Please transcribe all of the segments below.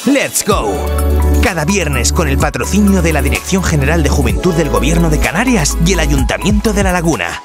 ¡Let's go! Cada viernes con el patrocinio de la Dirección General de Juventud del Gobierno de Canarias y el Ayuntamiento de La Laguna.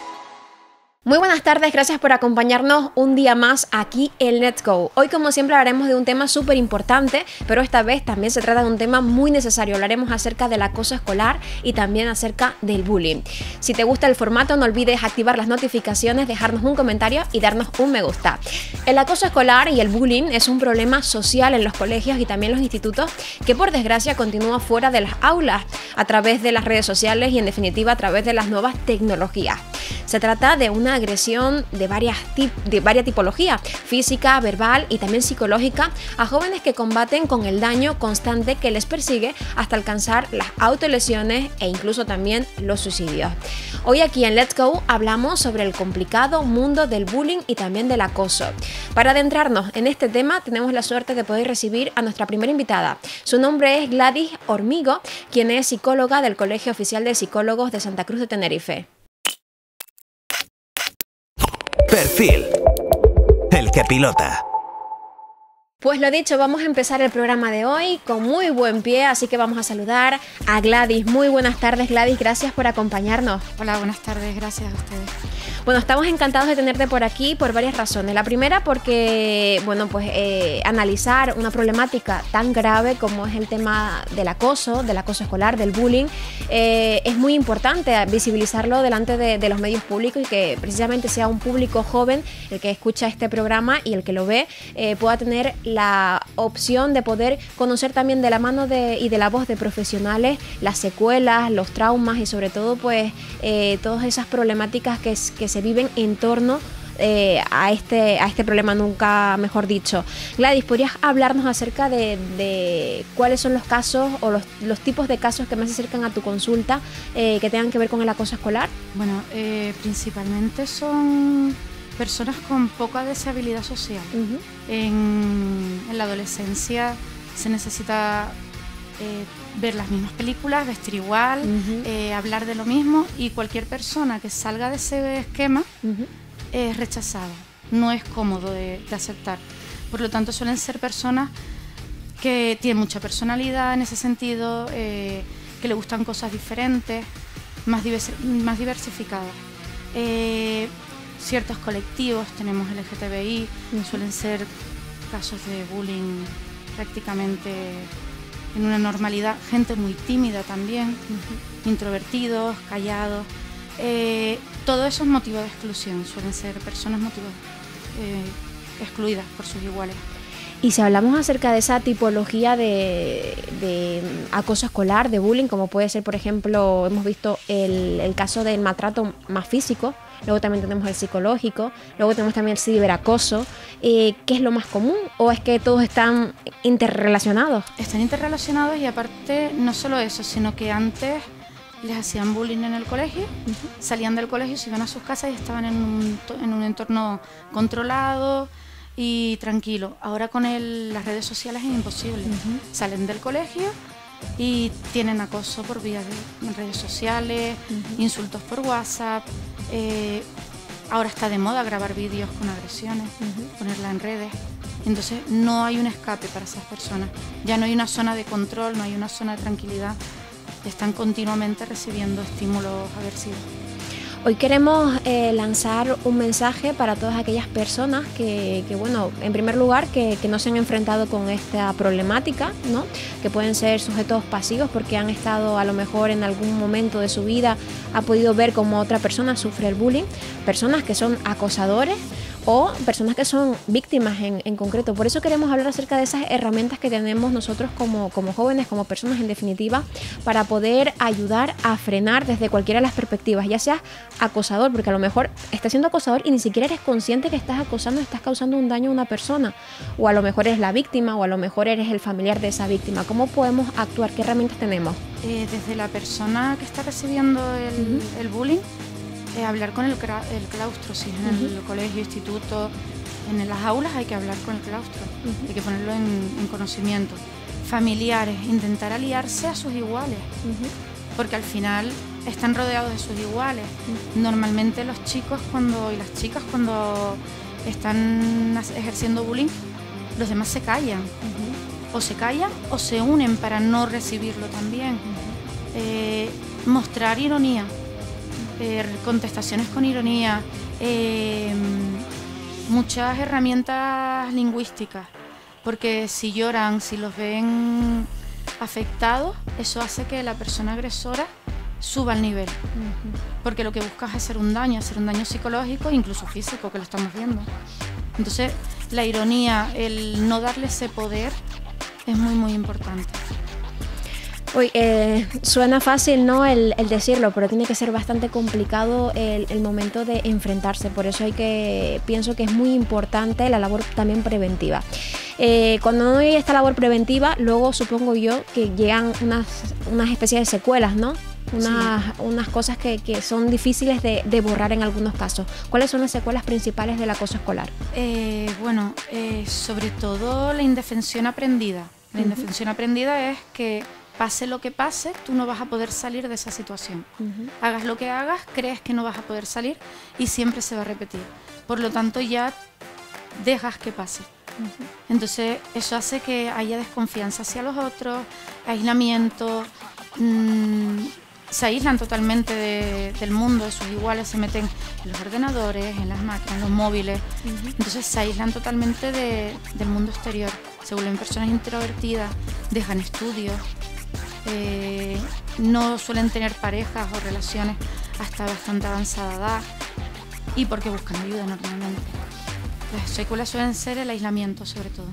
Muy buenas tardes, gracias por acompañarnos un día más aquí en Let's Go. Hoy, como siempre, hablaremos de un tema súper importante, pero esta vez también se trata de un tema muy necesario. Hablaremos acerca del acoso escolar y también acerca del bullying. Si te gusta el formato, no olvides activar las notificaciones, dejarnos un comentario y darnos un me gusta. El acoso escolar y el bullying es un problema social en los colegios y también los institutos que, por desgracia, continúa fuera de las aulas a través de las redes sociales y, en definitiva, a través de las nuevas tecnologías. Se trata de una agresión de varias tipologías, física, verbal y también psicológica, a jóvenes que combaten con el daño constante que les persigue hasta alcanzar las autolesiones e incluso también los suicidios. Hoy aquí en Let's Go hablamos sobre el complicado mundo del bullying y también del acoso. Para adentrarnos en este tema tenemos la suerte de poder recibir a nuestra primera invitada. Su nombre es Gladys Hormigo, quien es psicóloga del Colegio Oficial de Psicólogos de Santa Cruz de Tenerife. Perfil. El que pilota. Pues lo dicho, vamos a empezar el programa de hoy con muy buen pie, así que vamos a saludar a Gladys. Muy buenas tardes, Gladys, gracias por acompañarnos. Hola, buenas tardes, gracias a ustedes. Bueno, estamos encantados de tenerte por aquí por varias razones. La primera porque, bueno, pues analizar una problemática tan grave como es el tema del acoso escolar, del bullying, es muy importante visibilizarlo delante de los medios públicos y que precisamente sea un público joven el que escucha este programa y el que lo ve pueda tener la opción de poder conocer también de la mano y de la voz de profesionales las secuelas, los traumas y sobre todo pues todas esas problemáticas que se viven en torno a este problema, nunca mejor dicho. Gladys, ¿podrías hablarnos acerca de cuáles son los casos o los tipos de casos que más se acercan a tu consulta que tengan que ver con el acoso escolar? Bueno, principalmente son personas con poca deshabilidad social. En la adolescencia se necesita ver las mismas películas, vestir igual, hablar de lo mismo, y cualquier persona que salga de ese esquema es rechazada, no es cómodo de aceptar. Por lo tanto, suelen ser personas que tienen mucha personalidad en ese sentido, que le gustan cosas diferentes, más diversificadas. Ciertos colectivos, tenemos LGTBI, suelen ser casos de bullying prácticamente en una normalidad, gente muy tímida también, introvertidos, callados, todo eso es motivo de exclusión, suelen ser personas excluidas por sus iguales. Y si hablamos acerca de esa tipología de acoso escolar, de bullying, como puede ser, por ejemplo, hemos visto el caso del maltrato más físico, luego también tenemos el psicológico, luego tenemos también el ciberacoso, ¿qué es lo más común o es que todos están interrelacionados? Están interrelacionados y aparte no solo eso, sino que antes les hacían bullying en el colegio, salían del colegio, se iban a sus casas y estaban en un entorno controlado y tranquilo. Ahora con las redes sociales es imposible. Salen del colegio y tienen acoso por vía de redes sociales, insultos por WhatsApp. Ahora está de moda grabar vídeos con agresiones, ponerla en redes. Entonces no hay un escape para esas personas. Ya no hay una zona de control, no hay una zona de tranquilidad. Están continuamente recibiendo estímulos aversivos. Hoy queremos lanzar un mensaje para todas aquellas personas que bueno, en primer lugar, que no se han enfrentado con esta problemática, ¿no? Que pueden ser sujetos pasivos porque han estado a lo mejor en algún momento de su vida, ha podido ver cómo otra persona sufre el bullying, personas que son acosadores o personas que son víctimas en concreto. Por eso queremos hablar acerca de esas herramientas que tenemos nosotros como jóvenes, como personas en definitiva, para poder ayudar a frenar desde cualquiera de las perspectivas, ya seas acosador, porque a lo mejor estás siendo acosador y ni siquiera eres consciente que estás acosando, estás causando un daño a una persona, o a lo mejor eres la víctima, o a lo mejor eres el familiar de esa víctima. ¿Cómo podemos actuar? ¿Qué herramientas tenemos? Desde la persona que está recibiendo el bullying, hablar con el claustro, si en el colegio, instituto, en las aulas hay que hablar con el claustro, hay que ponerlo en conocimiento. Familiares, intentar aliarse a sus iguales, porque al final están rodeados de sus iguales. Normalmente los chicos y las chicas cuando están ejerciendo bullying, los demás se callan. o se callan o se unen para no recibirlo también. Mostrar ironía, contestaciones con ironía, muchas herramientas lingüísticas, porque si lloran, si los ven afectados, eso hace que la persona agresora suba el nivel, porque lo que buscas es hacer un daño psicológico, incluso físico, que lo estamos viendo. Entonces, la ironía, el no darle ese poder, es muy, muy importante. Uy, suena fácil, ¿no? El decirlo, pero tiene que ser bastante complicado el momento de enfrentarse. Por eso pienso que es muy importante la labor también preventiva. Cuando no hay esta labor preventiva, luego supongo yo que llegan unas especies de secuelas, ¿no? Unas cosas que son difíciles de borrar en algunos casos. ¿Cuáles son las secuelas principales del acoso escolar? Sobre todo la indefensión aprendida. La indefensión aprendida es que pase lo que pase, tú no vas a poder salir de esa situación. Hagas lo que hagas, crees que no vas a poder salir y siempre se va a repetir. Por lo tanto, ya dejas que pase. Entonces, eso hace que haya desconfianza hacia los otros, aislamiento, se aíslan totalmente del mundo, de sus iguales, se meten en los ordenadores, en las máquinas, en los móviles. Entonces, se aíslan totalmente del mundo exterior, se vuelven personas introvertidas, dejan estudios. No suelen tener parejas o relaciones hasta bastante avanzada edad y porque buscan ayuda normalmente. Las secuelas suelen ser el aislamiento, sobre todo.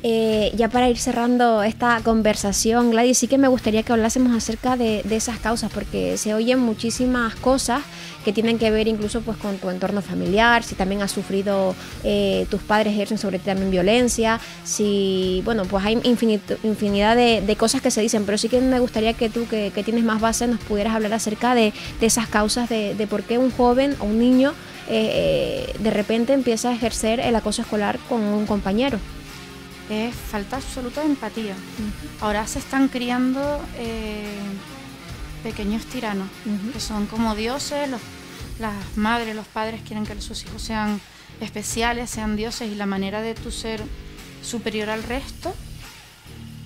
Ya para ir cerrando esta conversación, Gladys, sí que me gustaría que hablásemos acerca de esas causas, porque se oyen muchísimas cosas que tienen que ver incluso pues con tu entorno familiar, si también has sufrido, tus padres ejercen sobre ti también violencia, si, bueno, pues hay infinidad de cosas que se dicen, pero sí que me gustaría que tú, que tienes más base, nos pudieras hablar acerca de esas causas, de por qué un joven o un niño de repente empieza a ejercer el acoso escolar con un compañero. Es falta absoluta de empatía. Ahora se están criando pequeños tiranos, que son como dioses. Las madres, los padres quieren que sus hijos sean especiales, sean dioses, y la manera de tú ser superior al resto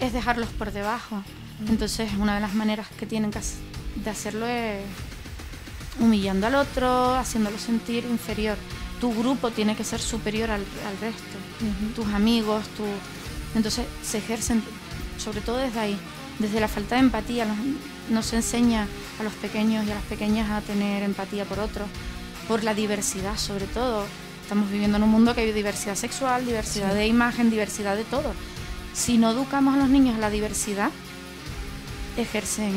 es dejarlos por debajo. Entonces, una de las maneras que tienen de hacerlo es humillando al otro, haciéndolo sentir inferior. Tu grupo tiene que ser superior al resto, tus amigos, entonces se ejercen, sobre todo desde ahí, desde la falta de empatía. Nos enseña a los pequeños y a las pequeñas a tener empatía por otros, por la diversidad sobre todo. Estamos viviendo en un mundo que hay diversidad sexual, diversidad de imagen, diversidad de todo. Si no educamos a los niños a la diversidad, ejercen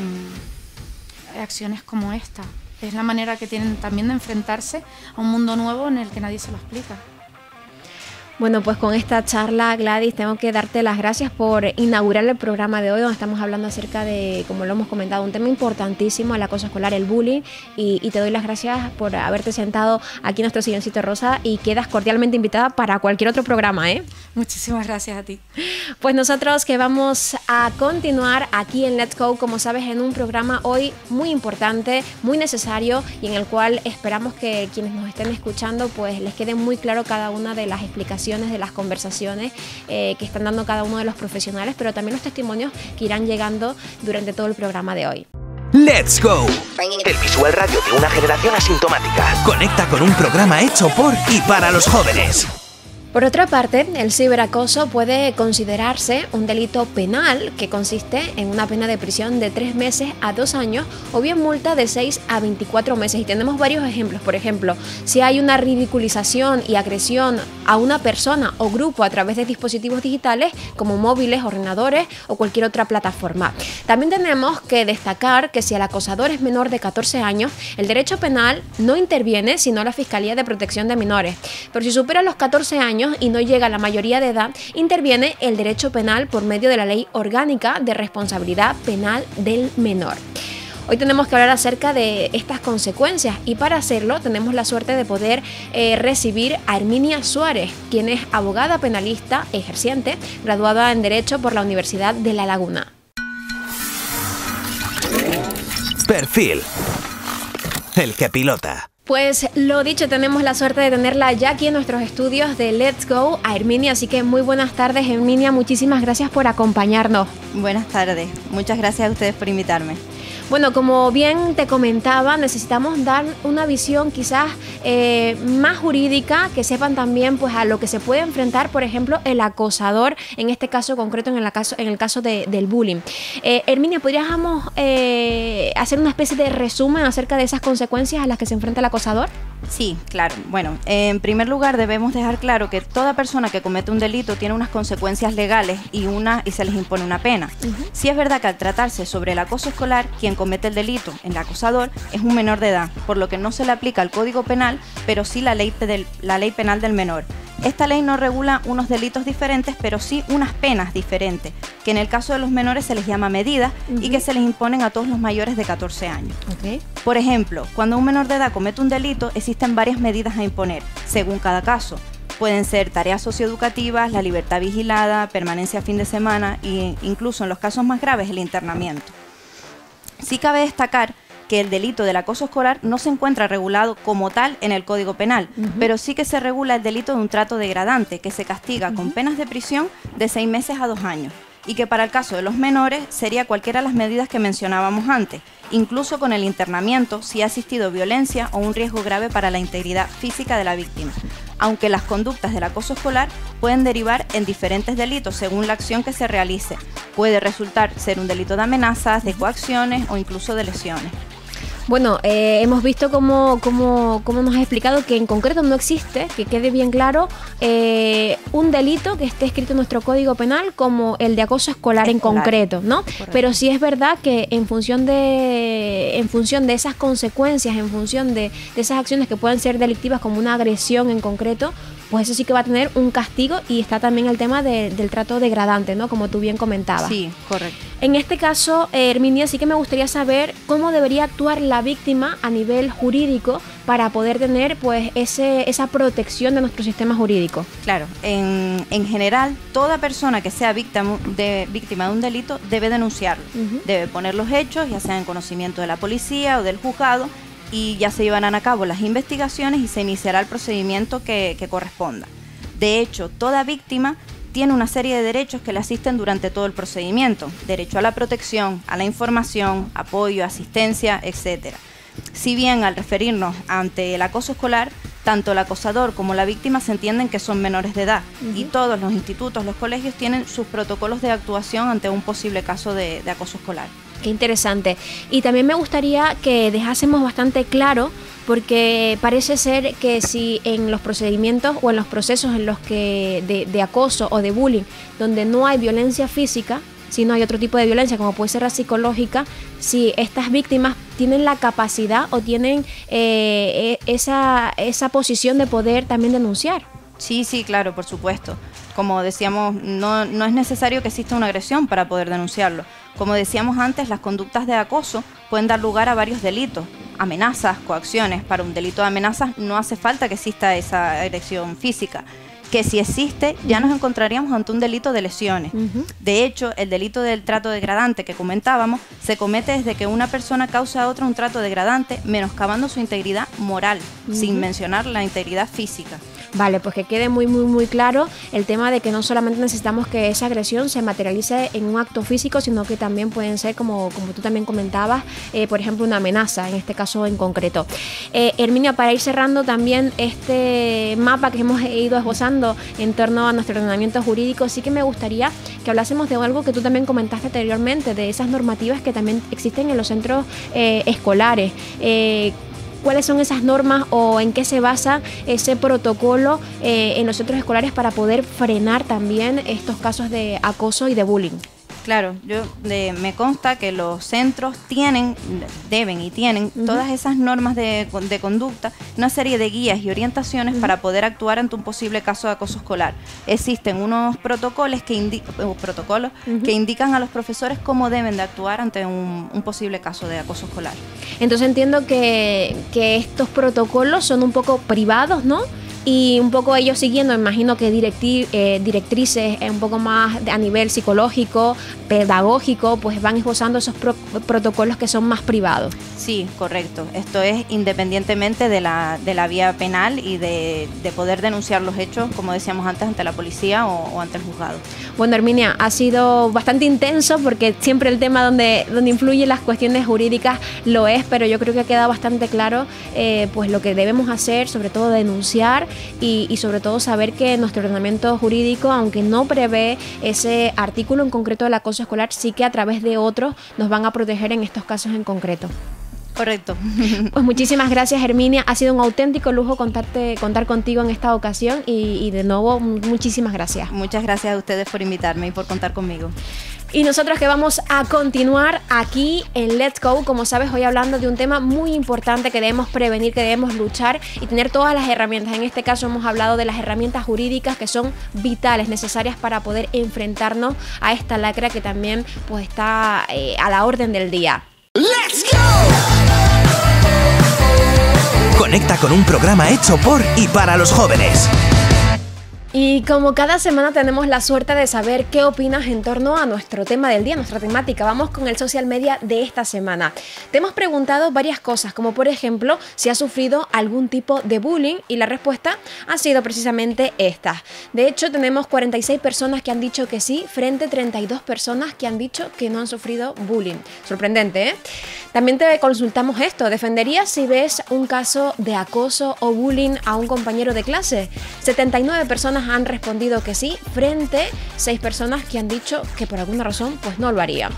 acciones como esta. Es la manera que tienen también de enfrentarse a un mundo nuevo en el que nadie se lo explica. Bueno, pues con esta charla, Gladys, tengo que darte las gracias por inaugurar el programa de hoy, donde estamos hablando acerca de, como lo hemos comentado, un tema importantísimo, el acoso escolar, el bullying, y te doy las gracias por haberte sentado aquí en nuestro silloncito rosa, y quedas cordialmente invitada para cualquier otro programa, ¿eh? Muchísimas gracias a ti. Pues nosotros que vamos a continuar aquí en Let's Go, como sabes, en un programa hoy muy importante, muy necesario, y en el cual esperamos que quienes nos estén escuchando pues les quede muy claro cada una de las explicaciones, de las conversaciones que están dando cada uno de los profesionales, pero también los testimonios que irán llegando durante todo el programa de hoy. Let's Go, el visual radio de una generación asintomática. Conecta con un programa hecho por y para los jóvenes. Por otra parte, el ciberacoso puede considerarse un delito penal que consiste en una pena de prisión de 3 meses a 2 años o bien multa de 6 a 24 meses. Y tenemos varios ejemplos. Por ejemplo, si hay una ridiculización y agresión a una persona o grupo a través de dispositivos digitales como móviles, ordenadores o cualquier otra plataforma. También tenemos que destacar que si el acosador es menor de 14 años, el derecho penal no interviene sino la Fiscalía de Protección de Menores. Pero si supera los 14 años y no llega a la mayoría de edad, interviene el derecho penal por medio de la Ley Orgánica de Responsabilidad Penal del Menor. Hoy tenemos que hablar acerca de estas consecuencias, y para hacerlo tenemos la suerte de poder recibir a Herminia Suárez, quien es abogada penalista ejerciente, graduada en Derecho por la Universidad de La Laguna. Perfil. El que pilota. Pues lo dicho, tenemos la suerte de tenerla ya aquí en nuestros estudios de Let's Go, a Herminia, así que muy buenas tardes, Herminia, muchísimas gracias por acompañarnos. Buenas tardes, muchas gracias a ustedes por invitarme. Bueno, como bien te comentaba, necesitamos dar una visión quizás más jurídica, que sepan también pues a lo que se puede enfrentar, por ejemplo, el acosador, en este caso concreto, en el caso del bullying. Herminia, ¿podríamos hacer una especie de resumen acerca de esas consecuencias a las que se enfrenta el acosador? Sí, claro. Bueno, en primer lugar debemos dejar claro que toda persona que comete un delito tiene unas consecuencias legales y se les impone una pena. Sí es verdad que al tratarse sobre el acoso escolar, quien comete el delito, el acosador, es un menor de edad, por lo que no se le aplica el Código Penal, pero sí la ley penal del menor. Esta ley no regula unos delitos diferentes, pero sí unas penas diferentes, que en el caso de los menores se les llama medidas y que se les imponen a todos los mayores de 14 años. Por ejemplo, cuando un menor de edad comete un delito, existen varias medidas a imponer, según cada caso. Pueden ser tareas socioeducativas, la libertad vigilada, permanencia a fin de semana e incluso en los casos más graves el internamiento. Sí cabe destacar que el delito del acoso escolar no se encuentra regulado como tal en el Código Penal, pero sí que se regula el delito de un trato degradante, que se castiga con penas de prisión de 6 meses a 2 años, y que para el caso de los menores sería cualquiera de las medidas que mencionábamos antes, incluso con el internamiento si ha existido violencia o un riesgo grave para la integridad física de la víctima, aunque las conductas del acoso escolar pueden derivar en diferentes delitos según la acción que se realice. Puede resultar ser un delito de amenazas, de coacciones o incluso de lesiones. Bueno, hemos visto cómo nos ha explicado que en concreto no existe, que quede bien claro, un delito que esté escrito en nuestro Código Penal como el de acoso escolar en concreto, ¿no? Correcto. Pero sí es verdad que en función de esas consecuencias, en función de esas acciones que pueden ser delictivas como una agresión en concreto, pues eso sí que va a tener un castigo, y está también el tema del trato degradante, ¿no? Como tú bien comentabas. Sí, correcto. En este caso, Herminia, sí que me gustaría saber cómo debería actuar la víctima a nivel jurídico para poder tener pues esa protección de nuestro sistema jurídico. Claro, en general, toda persona que sea víctima de un delito debe denunciarlo. Debe poner los hechos, ya sea en conocimiento de la policía o del juzgado, y ya se llevarán a cabo las investigaciones y se iniciará el procedimiento que corresponda. De hecho, toda víctima tiene una serie de derechos que le asisten durante todo el procedimiento: derecho a la protección, a la información, apoyo, asistencia, etc. Si bien al referirnos ante el acoso escolar, tanto el acosador como la víctima se entienden que son menores de edad, y todos los institutos, los colegios tienen sus protocolos de actuación ante un posible caso de acoso escolar. Qué interesante. Y también me gustaría que dejásemos bastante claro, porque parece ser que si en los procedimientos o en los procesos en los que de acoso o de bullying, donde no hay violencia física, sino hay otro tipo de violencia, como puede ser la psicológica, si estas víctimas tienen la capacidad o tienen esa posición de poder también denunciar. Sí, claro, por supuesto. Como decíamos, no es necesario que exista una agresión para poder denunciarlo. Como decíamos antes, las conductas de acoso pueden dar lugar a varios delitos: amenazas, coacciones. Para un delito de amenazas no hace falta que exista esa agresión física, que si existe ya nos encontraríamos ante un delito de lesiones. De hecho, el delito del trato degradante que comentábamos se comete desde que una persona causa a otra un trato degradante, menoscabando su integridad moral, sin mencionar la integridad física. Vale, pues que quede muy claro el tema de que no solamente necesitamos que esa agresión se materialice en un acto físico, sino que también pueden ser, como tú también comentabas, por ejemplo, una amenaza, en este caso en concreto. Herminia, para ir cerrando también este mapa que hemos ido esbozando en torno a nuestro ordenamiento jurídico, sí que me gustaría que hablásemos de algo que tú también comentaste anteriormente, de esas normativas que también existen en los centros escolares. ¿Cuáles son esas normas o en qué se basa ese protocolo en los centros escolares para poder frenar también estos casos de acoso y de bullying? Claro, me consta que los centros deben y tienen todas esas normas de conducta, una serie de guías y orientaciones para poder actuar ante un posible caso de acoso escolar. Existen unos protocolos que indican a los profesores cómo deben de actuar ante un posible caso de acoso escolar. Entonces entiendo que estos protocolos son un poco privados, ¿no? y un poco ellos siguiendo, imagino que directrices un poco más a nivel psicológico, pedagógico, pues van esbozando esos protocolos que son más privados. Sí, correcto. Esto es independientemente de la vía penal y de poder denunciar los hechos, como decíamos antes, ante la policía o ante el juzgado. Bueno, Herminia, ha sido bastante intenso porque siempre el tema donde influyen las cuestiones jurídicas lo es, pero yo creo que ha quedado bastante claro pues lo que debemos hacer, sobre todo denunciar y sobre todo saber que nuestro ordenamiento jurídico, aunque no prevé ese artículo en concreto del acoso escolar, sí que a través de otros nos van a proteger en estos casos en concreto. Correcto. Pues muchísimas gracias, Herminia. Ha sido un auténtico lujo contar contigo en esta ocasión y de nuevo muchísimas gracias. Muchas gracias a ustedes por invitarme y por contar conmigo. Y nosotros que vamos a continuar aquí en Let's Go, como sabes, hoy hablando de un tema muy importante que debemos prevenir, que debemos luchar y tener todas las herramientas. En este caso hemos hablado de las herramientas jurídicas que son vitales, necesarias para poder enfrentarnos a esta lacra que también pues está a la orden del día. ¡Let's go! Conecta con un programa hecho por y para los jóvenes. Y como cada semana tenemos la suerte de saber qué opinas en torno a nuestro tema del día, nuestra temática. Vamos con el social media de esta semana. Te hemos preguntado varias cosas, como por ejemplo, si has sufrido algún tipo de bullying, y la respuesta ha sido precisamente esta. De hecho, tenemos 46 personas que han dicho que sí, frente a 32 personas que han dicho que no han sufrido bullying. Sorprendente, ¿eh? También te consultamos esto. ¿Defenderías si ves un caso de acoso o bullying a un compañero de clase? 79 personas han respondido que sí, frente a 6 personas que han dicho que por alguna razón pues no lo haría.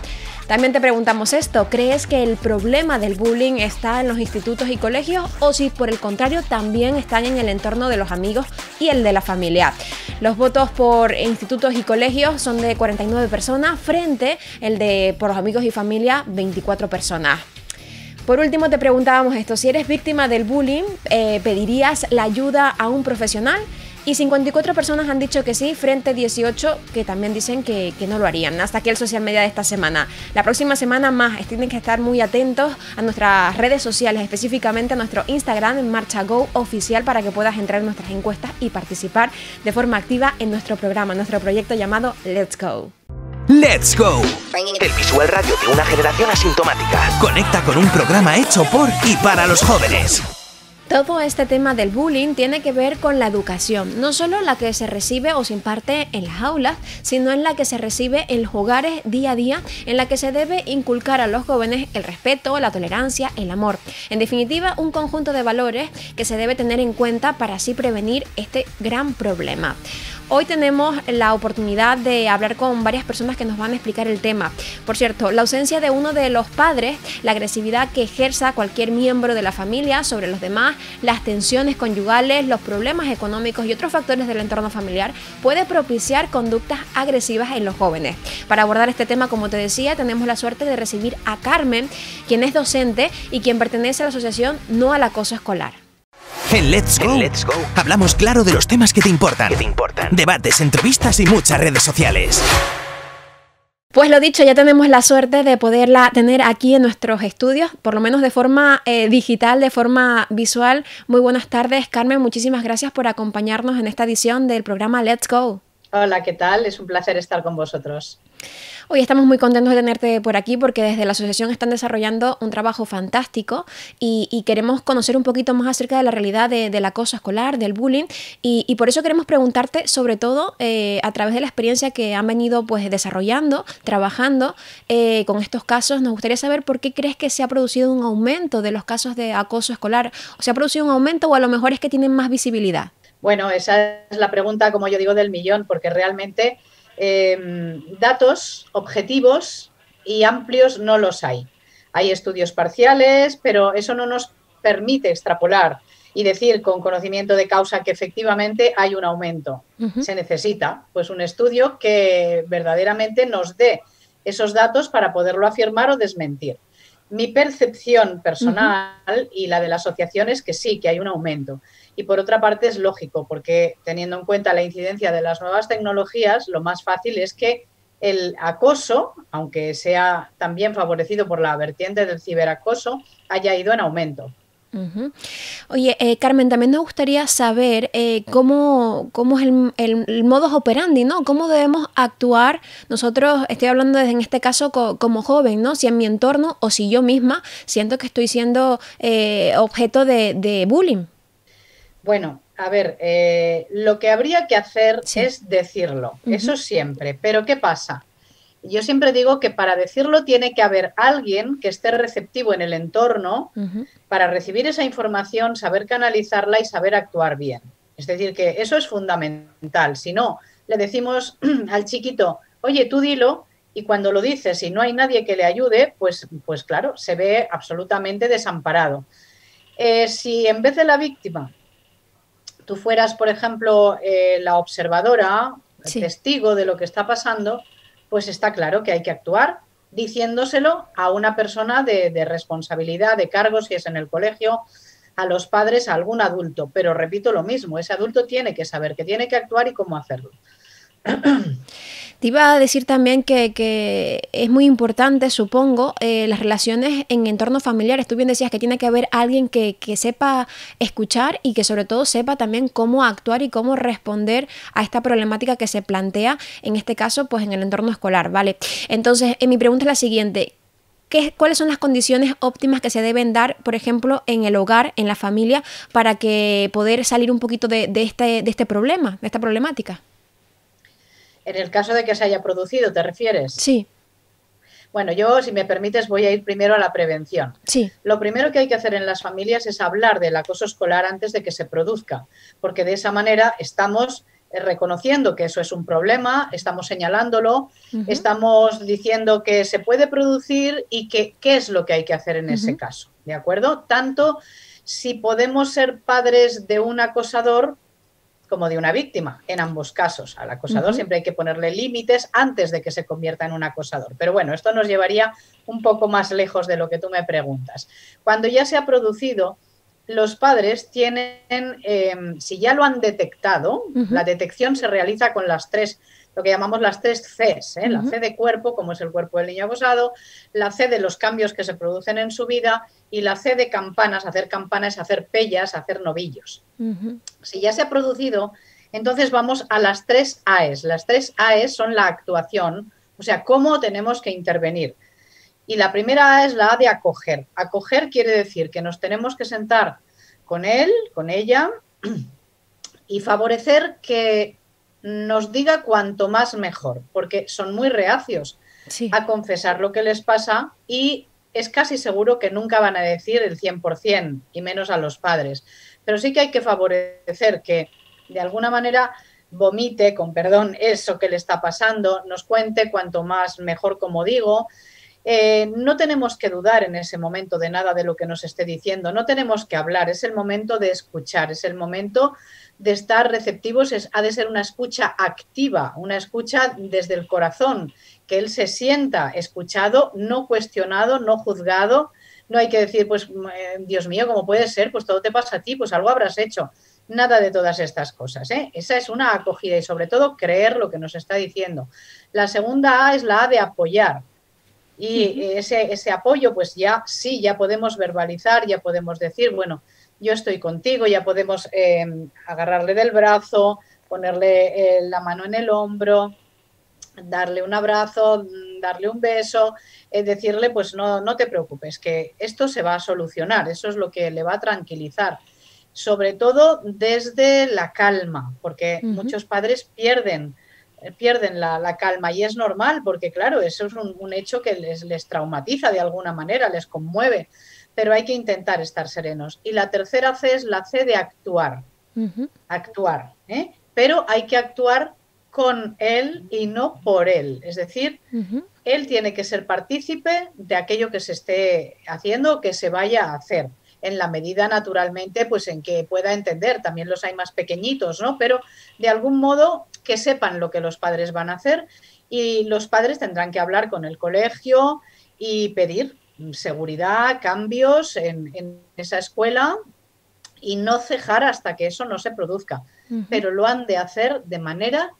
También te preguntamos esto, ¿crees que el problema del bullying está en los institutos y colegios o si por el contrario también están en el entorno de los amigos y el de la familia? Los votos por institutos y colegios son de 49 personas frente el de por los amigos y familia 24 personas. Por último te preguntábamos esto, si eres víctima del bullying, ¿pedirías la ayuda a un profesional? Y 54 personas han dicho que sí, frente a 18 que también dicen que no lo harían. Hasta aquí el social media de esta semana. La próxima semana más, tienen que estar muy atentos a nuestras redes sociales, específicamente a nuestro Instagram en Marcha Go Oficial, para que puedas entrar en nuestras encuestas y participar de forma activa en nuestro programa, nuestro proyecto llamado Let's Go. Let's Go, el visual radio de una generación asintomática. Conecta con un programa hecho por y para los jóvenes. Todo este tema del bullying tiene que ver con la educación, no solo la que se recibe o se imparte en las aulas, sino en la que se recibe en los hogares día a día, en la que se debe inculcar a los jóvenes el respeto, la tolerancia, el amor. En definitiva, un conjunto de valores que se debe tener en cuenta para así prevenir este gran problema. Hoy tenemos la oportunidad de hablar con varias personas que nos van a explicar el tema. Por cierto, la ausencia de uno de los padres, la agresividad que ejerza cualquier miembro de la familia sobre los demás, las tensiones conyugales, los problemas económicos y otros factores del entorno familiar puede propiciar conductas agresivas en los jóvenes. Para abordar este tema, como te decía, tenemos la suerte de recibir a Carmen, quien es docente y quien pertenece a la asociación No al Acoso Escolar. En Let's Go, hablamos claro de los temas que te importan. Debates, entrevistas y muchas redes sociales. Pues lo dicho, ya tenemos la suerte de poderla tener aquí en nuestros estudios, por lo menos de forma digital, de forma visual. Muy buenas tardes, Carmen. Muchísimas gracias por acompañarnos en esta edición del programa Let's Go. Hola, ¿qué tal? Es un placer estar con vosotros. Hoy estamos muy contentos de tenerte por aquí porque desde la asociación están desarrollando un trabajo fantástico y queremos conocer un poquito más acerca de la realidad del acoso escolar, del bullying y por eso queremos preguntarte sobre todo a través de la experiencia que han venido pues desarrollando, trabajando con estos casos. Nos gustaría saber por qué crees que se ha producido un aumento de los casos de acoso escolar, o se ha producido un aumento o a lo mejor es que tienen más visibilidad. Bueno, esa es la pregunta, como yo digo, del millón, porque realmente datos objetivos y amplios no los hay. Hay estudios parciales, pero eso no nos permite extrapolar y decir con conocimiento de causa que efectivamente hay un aumento. Se necesita pues un estudio que verdaderamente nos dé esos datos para poderlo afirmar o desmentir. Mi percepción personal y la de la asociación es que sí, que hay un aumento. Y por otra parte es lógico, porque teniendo en cuenta la incidencia de las nuevas tecnologías, lo más fácil es que el acoso, aunque sea también favorecido por la vertiente del ciberacoso, haya ido en aumento. Ujú. Oye, Carmen, también nos gustaría saber cómo es el modus operandi, ¿no? ¿Cómo debemos actuar? Nosotros, estoy hablando en este caso como joven, ¿no? Si en mi entorno o si yo misma siento que estoy siendo objeto de bullying. Bueno, a ver, lo que habría que hacer Sí. es decirlo, eso siempre. Pero ¿qué pasa? Yo siempre digo que para decirlo tiene que haber alguien que esté receptivo en el entorno para recibir esa información, saber canalizarla y saber actuar bien. Es decir, que eso es fundamental. Si no, le decimos al chiquito, oye, tú dilo, y cuando lo dices y no hay nadie que le ayude, pues claro, se ve absolutamente desamparado. Si en vez de la víctima tú fueras, por ejemplo, la observadora, el Sí. testigo de lo que está pasando, pues está claro que hay que actuar diciéndoselo a una persona de responsabilidad, de cargo, si es en el colegio, a los padres, a algún adulto. Pero repito lo mismo, ese adulto tiene que saber que tiene que actuar y cómo hacerlo. Te iba a decir también que es muy importante, supongo, las relaciones en entornos familiares. Tú bien decías que tiene que haber alguien que sepa escuchar y que sobre todo sepa también cómo actuar y cómo responder a esta problemática que se plantea, en este caso, pues en el entorno escolar, ¿vale? Entonces, mi pregunta es la siguiente. ¿Cuáles son las condiciones óptimas que se deben dar, por ejemplo, en el hogar, en la familia, para que poder salir un poquito de este problema, de esta problemática? En el caso de que se haya producido, ¿te refieres? Sí. Bueno, yo, si me permites, voy a ir primero a la prevención. Sí. Lo primero que hay que hacer en las familias es hablar del acoso escolar antes de que se produzca, porque de esa manera estamos reconociendo que eso es un problema, estamos señalándolo, estamos diciendo que se puede producir y que qué es lo que hay que hacer en ese caso, ¿de acuerdo? Tanto si podemos ser padres de un acosador como de una víctima, en ambos casos. Al acosador siempre hay que ponerle límites antes de que se convierta en un acosador. Pero bueno, esto nos llevaría un poco más lejos de lo que tú me preguntas. Cuando ya se ha producido, los padres tienen, si ya lo han detectado, la detección se realiza con las tres, lo que llamamos las tres Cs, la C de cuerpo, como es el cuerpo del niño acosado, la C de los cambios que se producen en su vida y la C de campanas. Hacer campanas es hacer pellas, hacer novillos. Si ya se ha producido, entonces vamos a las tres AES. Las tres AES son la actuación, o sea, cómo tenemos que intervenir. Y la primera A es la A de acoger. Acoger quiere decir que nos tenemos que sentar con él, con ella, y favorecer que nos diga cuanto más mejor, porque son muy reacios a confesar lo que les pasa y es casi seguro que nunca van a decir el 100%, y menos a los padres. Pero sí que hay que favorecer que, de alguna manera, vomite, con perdón, eso que le está pasando, nos cuente cuanto más mejor, como digo. No tenemos que dudar en ese momento de nada de lo que nos esté diciendo, no tenemos que hablar, es el momento de escuchar, es el momento de estar receptivos, ha de ser una escucha activa, una escucha desde el corazón, que él se sienta escuchado, no cuestionado, no juzgado. No hay que decir, pues, Dios mío, ¿cómo puede ser? Pues todo te pasa a ti, pues algo habrás hecho. Nada de todas estas cosas, ¿eh? Esa es una acogida y, sobre todo, creer lo que nos está diciendo. La segunda A es la A de apoyar. Y ese apoyo, pues ya sí, ya podemos verbalizar, ya podemos decir, bueno, yo estoy contigo, ya podemos agarrarle del brazo, ponerle la mano en el hombro, darle un abrazo, darle un beso, decirle, pues no te preocupes, que esto se va a solucionar, eso es lo que le va a tranquilizar. Sobre todo desde la calma, porque muchos padres pierden la calma y es normal porque, claro, eso es un hecho que les traumatiza de alguna manera, les conmueve, pero hay que intentar estar serenos. Y la tercera C es la C de actuar, actuar, pero hay que actuar con él y no por él, es decir, él tiene que ser partícipe de aquello que se esté haciendo o que se vaya a hacer, en la medida, naturalmente, pues en que pueda entender. También los hay más pequeñitos, ¿no? Pero de algún modo que sepan lo que los padres van a hacer, y los padres tendrán que hablar con el colegio y pedir seguridad, cambios en esa escuela y no cejar hasta que eso no se produzca. Pero lo han de hacer de manera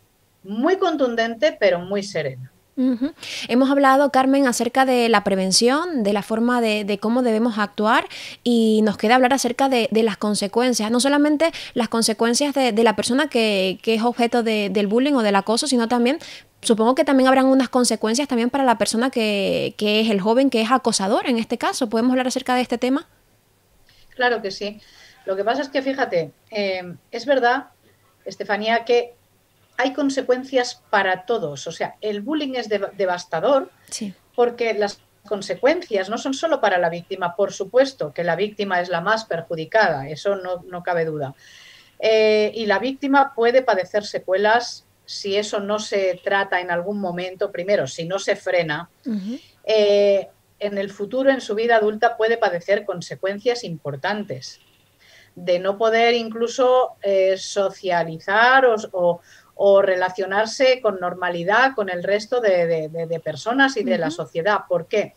muy contundente, pero muy serena. Ujú. Hemos hablado, Carmen, acerca de la prevención, de la forma de cómo debemos actuar, y nos queda hablar acerca de las consecuencias, no solamente las consecuencias de la persona que es objeto del bullying o del acoso, sino también, supongo que también habrán unas consecuencias también para la persona que es el joven que es acosador en este caso. ¿Podemos hablar acerca de este tema? Claro que sí. Lo que pasa es que, fíjate, es verdad, Estefanía, que hay consecuencias para todos. O sea, el bullying es devastador Sí. porque las consecuencias no son solo para la víctima, por supuesto que la víctima es la más perjudicada, eso no cabe duda. Y la víctima puede padecer secuelas si eso no se trata en algún momento, primero, si no se frena. Uh-huh. En el futuro, en su vida adulta, puede padecer consecuencias importantes de no poder incluso socializar o relacionarse con normalidad con el resto de personas y de la sociedad. ¿Por qué?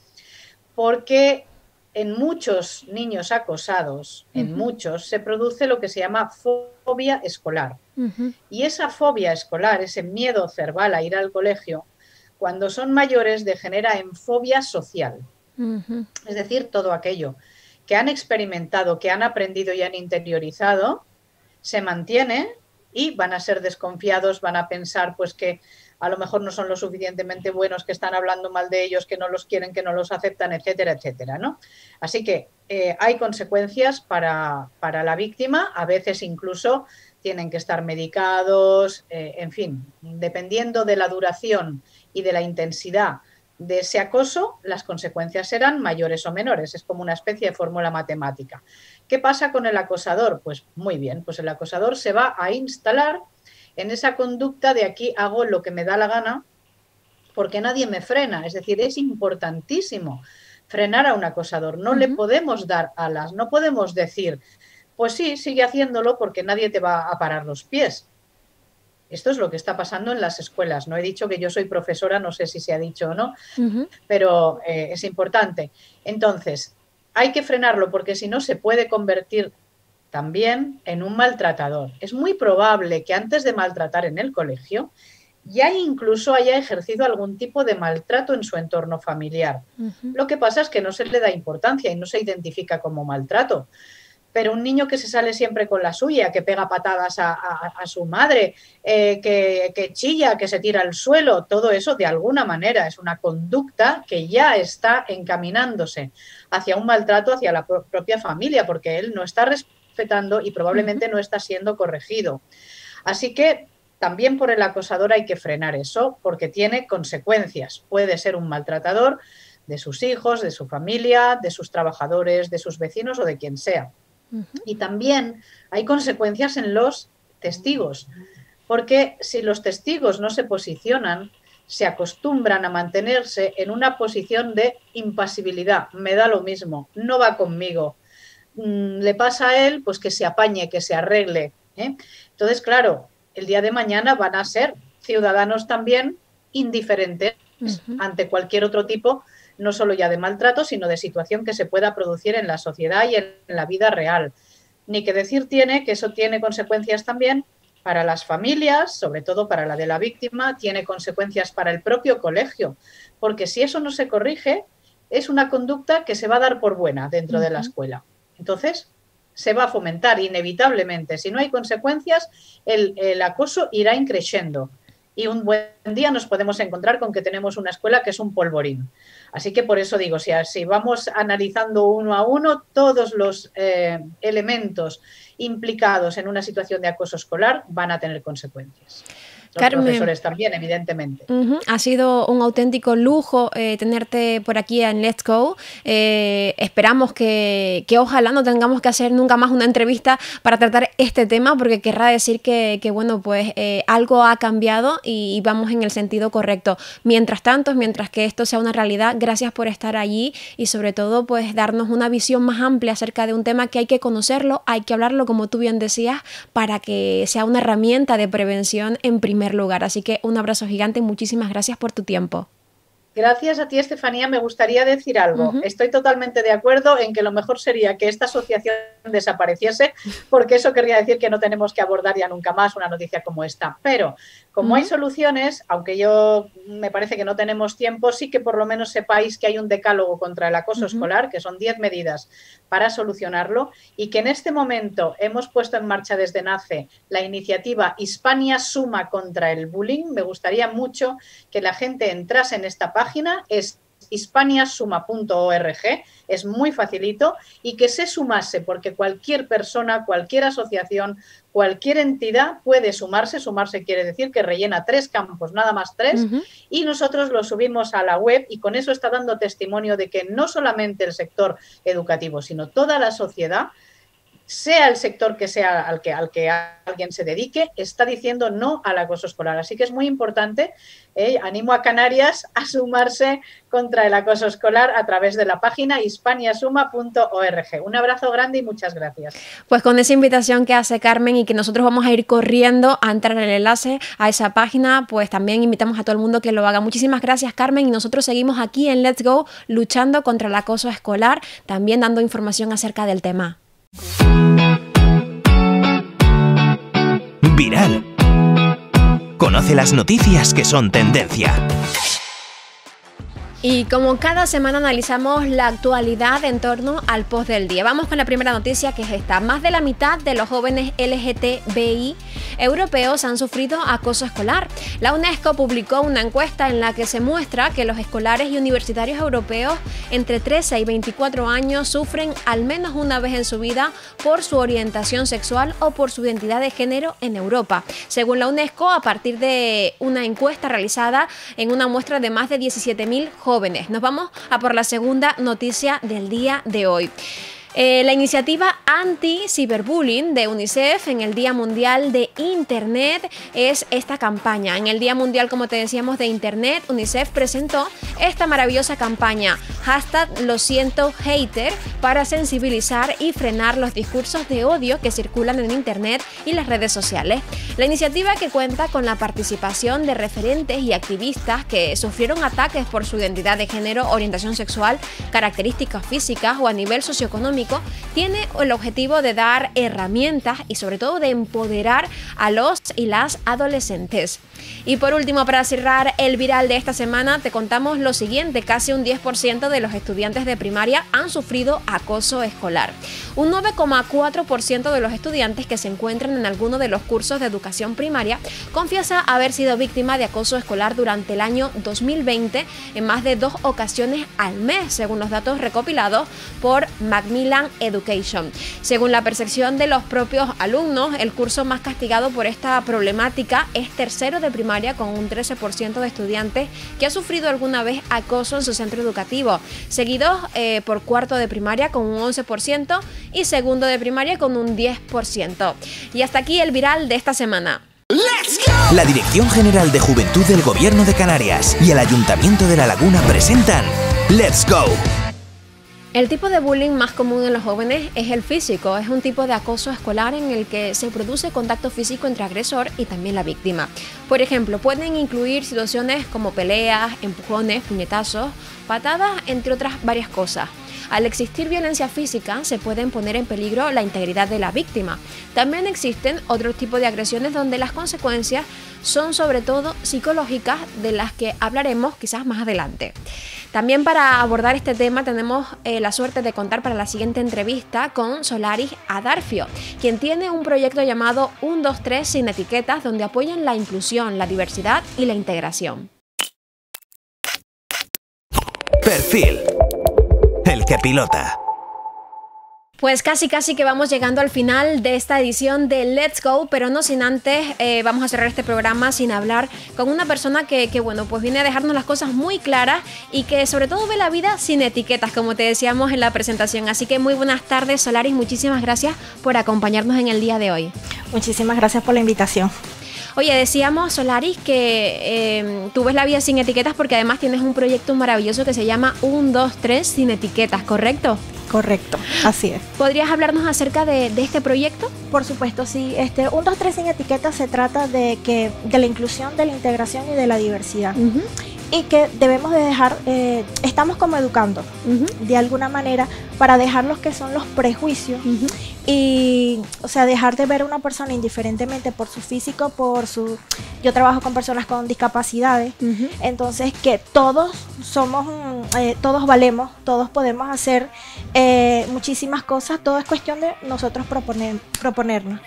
Porque en muchos niños acosados, en muchos, se produce lo que se llama fobia escolar. Y esa fobia escolar, ese miedo cerval a ir al colegio, cuando son mayores degenera en fobia social. Es decir, todo aquello que han experimentado, que han aprendido y han interiorizado, se mantiene y van a ser desconfiados, van a pensar pues que a lo mejor no son lo suficientemente buenos, que están hablando mal de ellos, que no los quieren, que no los aceptan, etcétera, etcétera, ¿no? Así que hay consecuencias para la víctima, a veces incluso tienen que estar medicados, en fin, dependiendo de la duración y de la intensidad de ese acoso, las consecuencias serán mayores o menores. Es como una especie de fórmula matemática. ¿Qué pasa con el acosador? Pues muy bien, pues el acosador se va a instalar en esa conducta de aquí hago lo que me da la gana porque nadie me frena. Es decir, es importantísimo frenar a un acosador. No le podemos dar alas, no podemos decir, pues sí, sigue haciéndolo porque nadie te va a parar los pies. Esto es lo que está pasando en las escuelas. No he dicho que yo soy profesora, no sé si se ha dicho o no, pero es importante. Entonces, hay que frenarlo porque si no se puede convertir también en un maltratador. Es muy probable que antes de maltratar en el colegio ya incluso haya ejercido algún tipo de maltrato en su entorno familiar. Lo que pasa es que no se le da importancia y no se identifica como maltrato. Pero un niño que se sale siempre con la suya, que pega patadas a su madre, que chilla, que se tira al suelo, todo eso de alguna manera es una conducta que ya está encaminándose hacia un maltrato hacia la propia familia, porque él no está respetando y probablemente no está siendo corregido. Así que también por el acosador hay que frenar eso, porque tiene consecuencias. Puede ser un maltratador de sus hijos, de su familia, de sus trabajadores, de sus vecinos o de quien sea. Y también hay consecuencias en los testigos, porque si los testigos no se posicionan, se acostumbran a mantenerse en una posición de impasibilidad. Me da lo mismo, no va conmigo. Le pasa a él, pues que se apañe, que se arregle. Entonces, claro, el día de mañana van a ser ciudadanos también indiferentes ante cualquier otro tipo, no solo ya de maltrato, sino de situación que se pueda producir en la sociedad y en la vida real. Ni que decir tiene que eso tiene consecuencias también para las familias, sobre todo para la de la víctima, tiene consecuencias para el propio colegio, porque si eso no se corrige, es una conducta que se va a dar por buena dentro de la escuela. Entonces, se va a fomentar inevitablemente. Si no hay consecuencias, el acoso irá increciendo. Y un buen día nos podemos encontrar con que tenemos una escuela que es un polvorín. Así que por eso digo, si vamos analizando uno a uno todos los elementos implicados en una situación de acoso escolar van a tener consecuencias. Los Carmen, profesores también, evidentemente. Ha sido un auténtico lujo tenerte por aquí en Let's Go. Esperamos que ojalá no tengamos que hacer nunca más una entrevista para tratar este tema, porque querrá decir que bueno, pues algo ha cambiado y vamos en el sentido correcto. Mientras tanto, mientras que esto sea una realidad, gracias por estar allí y sobre todo pues darnos una visión más amplia acerca de un tema que hay que conocerlo, hay que hablarlo, como tú bien decías, para que sea una herramienta de prevención en primer lugar. Así que un abrazo gigante y muchísimas gracias por tu tiempo. Gracias a ti, Estefanía. Me gustaría decir algo. Estoy totalmente de acuerdo en que lo mejor sería que esta asociación desapareciese, porque eso querría decir que no tenemos que abordar ya nunca más una noticia como esta. Pero Como hay soluciones, aunque yo me parece que no tenemos tiempo, sí que por lo menos sepáis que hay un decálogo contra el acoso escolar, que son 10 medidas para solucionarlo, y que en este momento hemos puesto en marcha desde NACE la iniciativa Hispania Suma contra el bullying. Me gustaría mucho que la gente entrase en esta página, es hispaniasuma.org, es muy facilito, y que se sumase, porque cualquier persona, cualquier asociación, cualquier entidad puede sumarse. Sumarse quiere decir que rellena 3 campos, nada más 3, y nosotros lo subimos a la web, y con eso está dando testimonio de que no solamente el sector educativo, sino toda la sociedad, sea el sector que sea al que alguien se dedique, está diciendo no al acoso escolar. Así que es muy importante, animo a Canarias a sumarse contra el acoso escolar a través de la página hispaniasuma.org. Un abrazo grande y muchas gracias. Pues con esa invitación que hace Carmen y que nosotros vamos a ir corriendo a entrar en el enlace a esa página, pues también invitamos a todo el mundo que lo haga. Muchísimas gracias, Carmen, y nosotros seguimos aquí en Let's Go luchando contra el acoso escolar, también dando información acerca del tema. Viral. Conoce las noticias que son tendencia. Y como cada semana analizamos la actualidad en torno al post del día. Vamos con la primera noticia, que es esta. Más de la mitad de los jóvenes LGTBI europeos han sufrido acoso escolar. La UNESCO publicó una encuesta en la que se muestra que los escolares y universitarios europeos entre 13 y 24 años sufren al menos una vez en su vida por su orientación sexual o por su identidad de género en Europa. Según la UNESCO, a partir de una encuesta realizada en una muestra de más de 17.000 jóvenes. Nos vamos a por la segunda noticia del día de hoy. La iniciativa anti-ciberbullying de UNICEF en el Día Mundial de Internet es esta campaña. En el Día Mundial, como te decíamos, de Internet, UNICEF presentó esta maravillosa campaña, #LoSientoHater, para sensibilizar y frenar los discursos de odio que circulan en Internet y las redes sociales. La iniciativa, que cuenta con la participación de referentes y activistas que sufrieron ataques por su identidad de género, orientación sexual, características físicas o a nivel socioeconómico, tiene el objetivo de dar herramientas y sobre todo de empoderar a los y las adolescentes. Y por último, para cerrar el viral de esta semana, te contamos lo siguiente: casi un 10% de los estudiantes de primaria han sufrido acoso escolar. Un 9,4% de los estudiantes que se encuentran en alguno de los cursos de educación primaria confiesa haber sido víctima de acoso escolar durante el año 2020 en más de 2 ocasiones al mes, según los datos recopilados por Macmillan Education. Según la percepción de los propios alumnos, el curso más castigado por esta problemática es tercero de primaria, con un 13% de estudiantes que ha sufrido alguna vez acoso en su centro educativo, seguidos por cuarto de primaria con un 11% y segundo de primaria con un 10%. Y hasta aquí el viral de esta semana. La Dirección General de Juventud del Gobierno de Canarias y el Ayuntamiento de La Laguna presentan Let's Go. El tipo de bullying más común en los jóvenes es el físico. Es un tipo de acoso escolar en el que se produce contacto físico entre agresor y también la víctima. Por ejemplo, pueden incluir situaciones como peleas, empujones, puñetazos, patadas, entre otras varias cosas. Al existir violencia física, se pueden poner en peligro la integridad de la víctima. También existen otros tipos de agresiones donde las consecuencias son sobre todo psicológicas, de las que hablaremos quizás más adelante. También para abordar este tema tenemos la suerte de contar para la siguiente entrevista con Solaris Adarfio, quien tiene un proyecto llamado 123 sin etiquetas, donde apoyan la inclusión, la diversidad y la integración. Perfil. El que pilota. Pues casi que vamos llegando al final de esta edición de Let's Go, pero no sin antes vamos a cerrar este programa sin hablar con una persona que bueno, pues viene a dejarnos las cosas muy claras y que sobre todo ve la vida sin etiquetas, como te decíamos en la presentación. Así que muy buenas tardes, Solaris, muchísimas gracias por acompañarnos en el día de hoy. Muchísimas gracias por la invitación. Oye, decíamos, Solaris, que tú ves la vida sin etiquetas porque además tienes un proyecto maravilloso que se llama 123 sin etiquetas, ¿correcto? Correcto, así es. ¿Podrías hablarnos acerca de este proyecto? Por supuesto, sí. 123 sin etiquetas se trata de la inclusión, de la integración y de la diversidad. y que debemos de dejar, estamos como educando de alguna manera para dejar los que son los prejuicios y, o sea, dejar de ver a una persona indiferentemente por su físico, yo trabajo con personas con discapacidades, entonces que todos somos, todos valemos, todos podemos hacer muchísimas cosas, todo es cuestión de nosotros proponernos.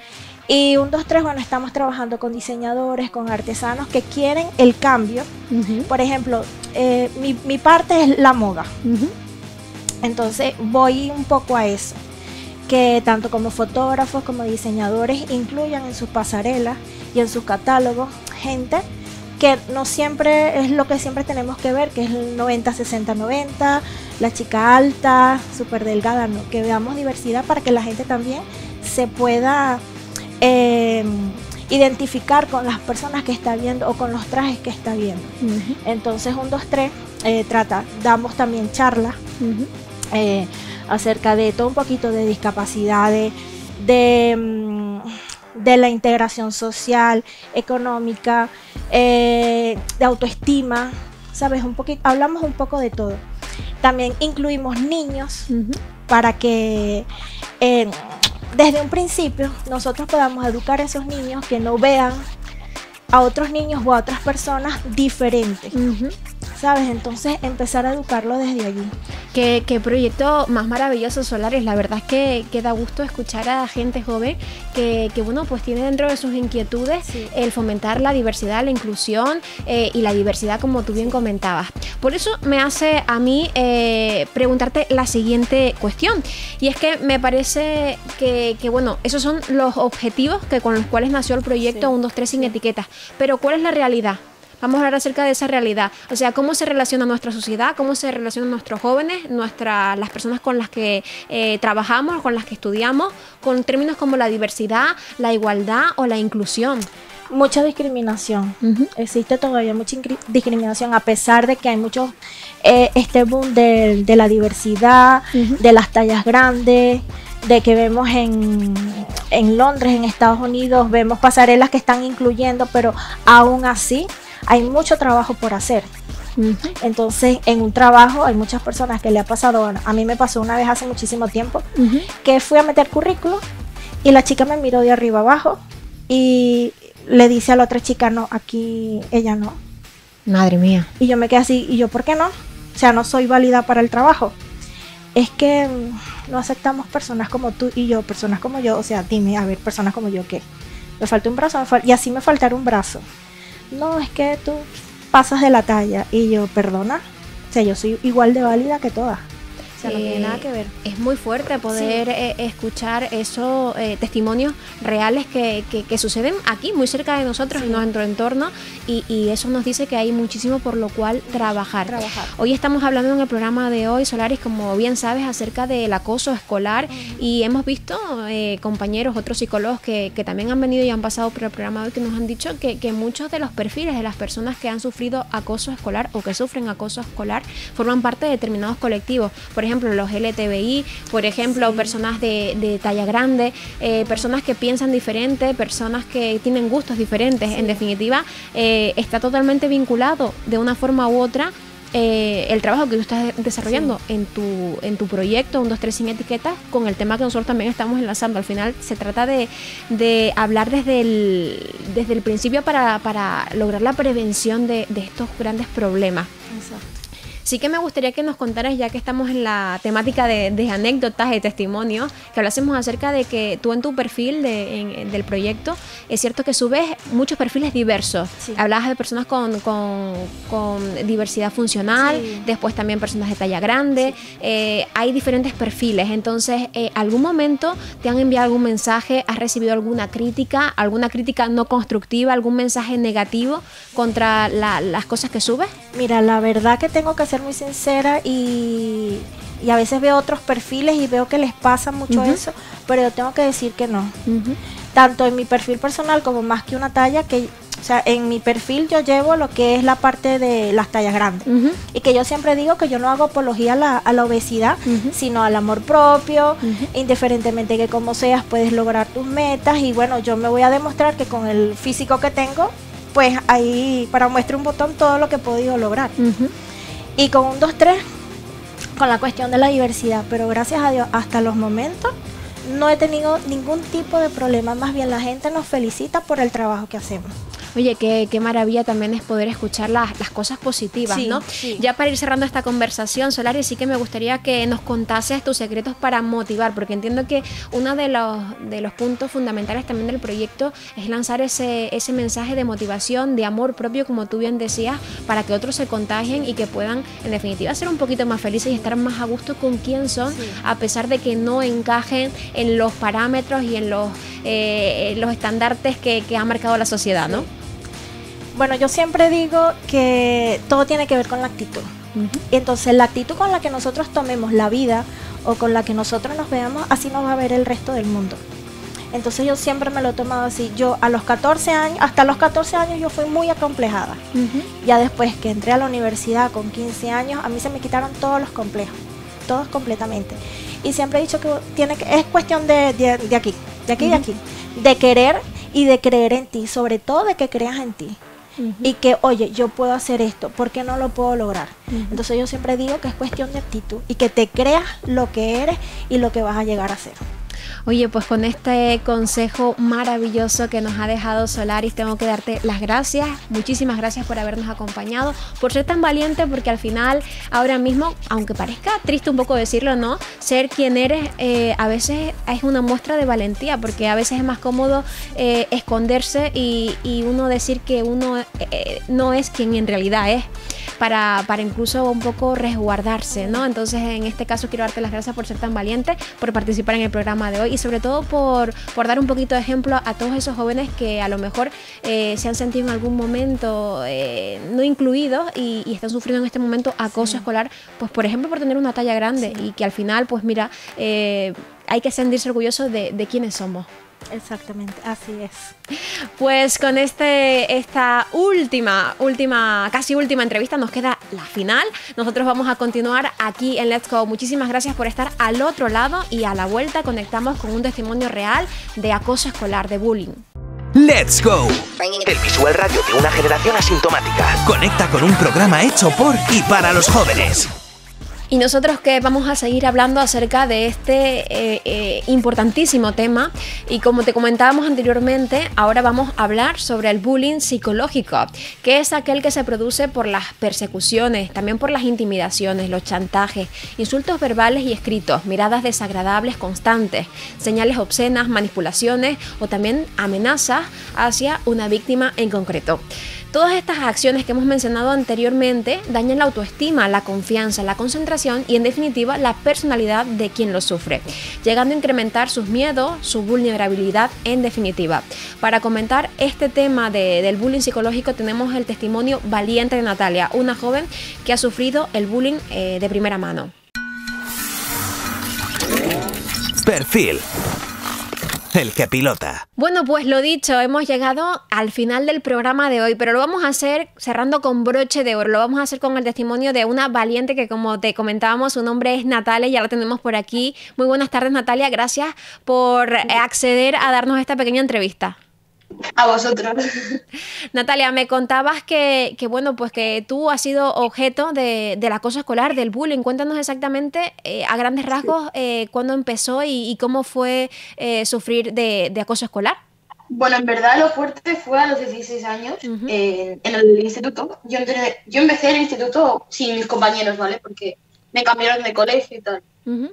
Y 1, 2, 3, bueno, estamos trabajando con diseñadores, con artesanos que quieren el cambio. Por ejemplo, mi parte es la moda. Entonces voy un poco a eso, que tanto como fotógrafos como diseñadores incluyan en sus pasarelas y en sus catálogos gente que no siempre es lo que siempre tenemos que ver, que es el 90, 60, 90, la chica alta, súper delgada, ¿no? Que veamos diversidad para que la gente también se pueda identificar con las personas que está viendo o con los trajes que está viendo. Entonces 1, 2, 3 damos también charlas acerca de todo un poquito de discapacidades, de la integración social, económica, de autoestima, ¿sabes? Hablamos un poco de todo. También incluimos niños para que desde un principio nosotros podamos educar a esos niños que no vean a otros niños o a otras personas diferentes, ¿sabes? Entonces empezar a educarlo desde allí. Qué proyecto más maravilloso, Solaris. La verdad es que da gusto escuchar a gente joven que bueno, pues tiene dentro de sus inquietudes el fomentar la diversidad, la inclusión y la diversidad, como tú bien comentabas. Por eso me hace a mí preguntarte la siguiente cuestión, y es que me parece que bueno, esos son los objetivos con los cuales nació el proyecto 1, 2, 3 sin etiquetas, pero ¿cuál es la realidad? Vamos a hablar acerca de esa realidad, o sea, cómo se relaciona nuestra sociedad, cómo se relacionan nuestros jóvenes, las personas con las que trabajamos, con las que estudiamos, con términos como la diversidad, la igualdad o la inclusión. Mucha discriminación, existe todavía mucha discriminación, a pesar de que hay mucho este boom de la diversidad, de las tallas grandes, de que vemos en Londres, en Estados Unidos, vemos pasarelas que están incluyendo, pero aún así hay mucho trabajo por hacer. Entonces, en un trabajo hay muchas personas que le ha pasado, bueno, a mí me pasó una vez hace muchísimo tiempo, que fui a meter currículum y la chica me miró de arriba abajo y le dice a la otra chica, no, aquí ella no. Madre mía. Y yo me quedé así, y yo, ¿por qué no? O sea, no soy válida para el trabajo. Es que no aceptamos personas como tú y yo, personas como yo, o sea, dime, a ver, personas como yo, ¿qué? Me falta un brazo, y así me faltará un brazo. No, es que tú pasas de la talla. Y yo, perdona, o sea, yo soy igual de válida que todas. O sea, no tiene nada que ver. Es muy fuerte poder escuchar esos testimonios reales que suceden aquí, muy cerca de nosotros, en nuestro entorno, y eso nos dice que hay muchísimo por lo cual trabajar. Hoy estamos hablando en el programa de hoy, Solaris, como bien sabes, acerca del acoso escolar, y hemos visto compañeros, otros psicólogos que también han venido y han pasado por el programa de hoy, que nos han dicho que muchos de los perfiles de las personas que han sufrido acoso escolar o que sufren acoso escolar forman parte de determinados colectivos. Por ejemplo, los LGTBI, por ejemplo, personas de talla grande, personas que piensan diferente, personas que tienen gustos diferentes. En definitiva, está totalmente vinculado de una forma u otra el trabajo que tú estás desarrollando en tu proyecto 1, 2, 3 sin etiquetas, con el tema que nosotros también estamos enlazando. Al final se trata de hablar desde el principio para lograr la prevención de estos grandes problemas. Exacto. Sí que me gustaría que nos contaras, ya que estamos en la temática de anécdotas, de testimonios, que hablásemos acerca de que tú en tu perfil del proyecto, es cierto que subes muchos perfiles diversos. Hablabas de personas con diversidad funcional, después también personas de talla grande, hay diferentes perfiles. Entonces, ¿algún momento te han enviado algún mensaje, has recibido alguna crítica no constructiva, algún mensaje negativo contra las cosas que subes? Mira, la verdad que tengo que ser muy sincera y a veces veo otros perfiles y veo que les pasa mucho eso, pero yo tengo que decir que no. Tanto en mi perfil personal como más que una talla, o sea, en mi perfil yo llevo lo que es la parte de las tallas grandes, y que yo siempre digo que yo no hago apología a la obesidad, sino al amor propio, indiferentemente que como seas puedes lograr tus metas, y bueno, yo me voy a demostrar que con el físico que tengo pues ahí para muestra un botón todo lo que he podido lograr. Y con un 2-3, con la cuestión de la diversidad, pero gracias a Dios hasta los momentos no he tenido ningún tipo de problema, más bien la gente nos felicita por el trabajo que hacemos. Oye, qué maravilla también es poder escuchar las cosas positivas, Sí, ¿no? sí. Ya para ir cerrando esta conversación, Solari, sí que me gustaría que nos contases tus secretos para motivar, porque entiendo que uno de los puntos fundamentales también del proyecto es lanzar ese mensaje de motivación, de amor propio, como tú bien decías, para que otros se contagien y que puedan, en definitiva, ser un poquito más felices y estar más a gusto con quién son, a pesar de que no encajen en los parámetros y en los estandartes que ha marcado la sociedad, ¿no? Bueno, yo siempre digo que todo tiene que ver con la actitud. Y entonces la actitud con la que nosotros tomemos la vida o con la que nosotros nos veamos, así nos va a ver el resto del mundo. Entonces yo siempre me lo he tomado así. Yo a los 14 años, hasta los 14 años yo fui muy acomplejada. Ya después que entré a la universidad con 15 años, a mí se me quitaron todos los complejos, todos completamente. Y siempre he dicho que es cuestión de aquí, de querer y de creer en ti, sobre todo de que creas en ti. Y que, oye, yo puedo hacer esto, ¿por qué no lo puedo lograr? Entonces yo siempre digo que es cuestión de actitud y que te creas lo que eres y lo que vas a llegar a ser. Oye, pues con este consejo maravilloso que nos ha dejado Solaris, tengo que darte las gracias. Muchísimas gracias por habernos acompañado, por ser tan valiente, porque al final, ahora mismo, aunque parezca triste un poco decirlo, ¿no? Ser quien eres a veces es una muestra de valentía, porque a veces es más cómodo esconderse y uno decir que uno no es quien en realidad es. Para incluso un poco resguardarse, ¿no? Entonces, en este caso quiero darte las gracias por ser tan valiente, por participar en el programa de hoy y sobre todo por dar un poquito de ejemplo a todos esos jóvenes que a lo mejor se han sentido en algún momento no incluidos y están sufriendo en este momento acoso escolar, pues por ejemplo por tener una talla grande y que al final, pues mira, hay que sentirse orgullosos de quiénes somos. Exactamente, así es. Pues con esta casi última entrevista nos queda la final. Nosotros vamos a continuar aquí en Let's Go. Muchísimas gracias por estar al otro lado y a la vuelta conectamos con un testimonio real de acoso escolar, de bullying. Let's Go, el visual radio de una generación asintomática. Conecta con un programa hecho por y para los jóvenes. Y nosotros que vamos a seguir hablando acerca de este importantísimo tema y como te comentábamos anteriormente, ahora vamos a hablar sobre el bullying psicológico, que es aquel que se produce por las persecuciones, también por las intimidaciones, los chantajes, insultos verbales y escritos, miradas desagradables constantes, señales obscenas, manipulaciones o también amenazas hacia una víctima en concreto. Todas estas acciones que hemos mencionado anteriormente dañan la autoestima, la confianza, la concentración y en definitiva la personalidad de quien lo sufre, llegando a incrementar sus miedos, su vulnerabilidad en definitiva. Para comentar este tema del bullying psicológico tenemos el testimonio valiente de Natalia, una joven que ha sufrido el bullying de primera mano. Perfil. El que pilota. Bueno, pues lo dicho, hemos llegado al final del programa de hoy, pero lo vamos a hacer cerrando con broche de oro. Lo vamos a hacer con el testimonio de una valiente que, como te comentábamos, su nombre es Natalia, ya la tenemos por aquí. Muy buenas tardes, Natalia, gracias por acceder a darnos esta pequeña entrevista. A vosotros. Natalia, me contabas que bueno, pues que tú has sido objeto del acoso escolar, del bullying. Cuéntanos exactamente, a grandes rasgos, cuándo empezó y cómo fue sufrir de acoso escolar. Bueno, en verdad lo fuerte fue a los 16 años, en el instituto. Yo empecé el instituto sin mis compañeros, ¿vale? Porque me cambiaron de colegio y tal.